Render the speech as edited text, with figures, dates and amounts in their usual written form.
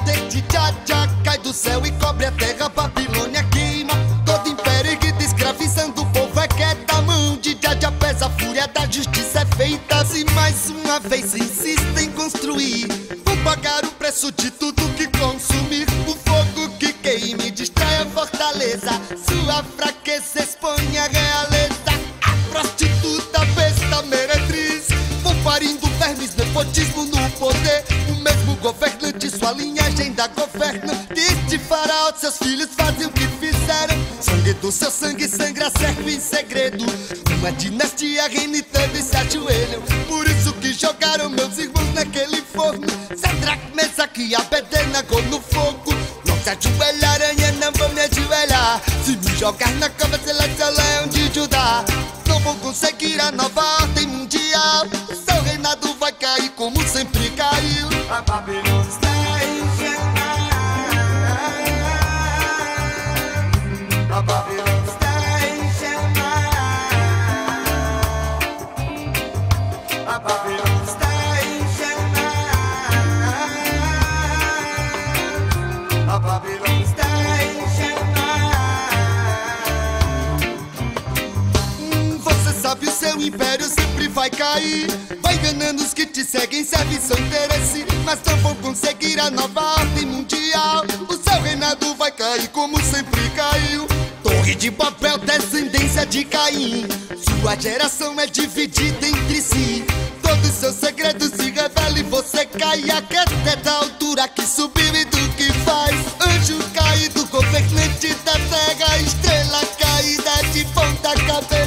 desde Tchatcha cai do céu e cobre a terra, Babilônia queima. Todo império erguido escravizando o povo é quieta. A mão de Tchatcha pesa, a fúria da justiça é feita. Se mais uma vez insiste em construir, vou pagar o preço de tudo que consumir. O fogo que queima e destrói a fortaleza, sua fraqueza expõe a realeza. A prostituta, besta, meretriz, vão parindo vermes, nepotismo no poder. O mesmo governante, sua linhagem da governa. Desde faraó, seus filhos fazem o que fizeram. Sangue do seu sangue sangra, serve em segredo. Uma dinastia reina e todos se ajoelham. Por isso que jogaram meus irmãos naquele forno. Sadraque, Mesaque e Abednego no fogo. Não se ajoelha, aranha, não vou me ajoelhar. Se me jogar na cova, celeste, leão de Judá. Não vou conseguir a nova ordem mundial. O seu reinado vai cair como sempre caiu. A Babilônia está em chamas. A Babilônia está em chamas. A Babilônia está em chamas. A Babilônia está em chamas. Você sabe, o seu império sempre vai cair. Vai enganando os que te seguem, serve seu interesse. Mas não vão conseguir a nova ordem mundial. O seu reinado vai cair como sempre caiu. Torre de Babel, descendência de Caim. Sua geração é dividida entre si. Todos seus segredos se revelam e você cai. A queda é da altura que subiu e do que faz. Anjo caído, governante da terra, estrela caída de ponta cabeça.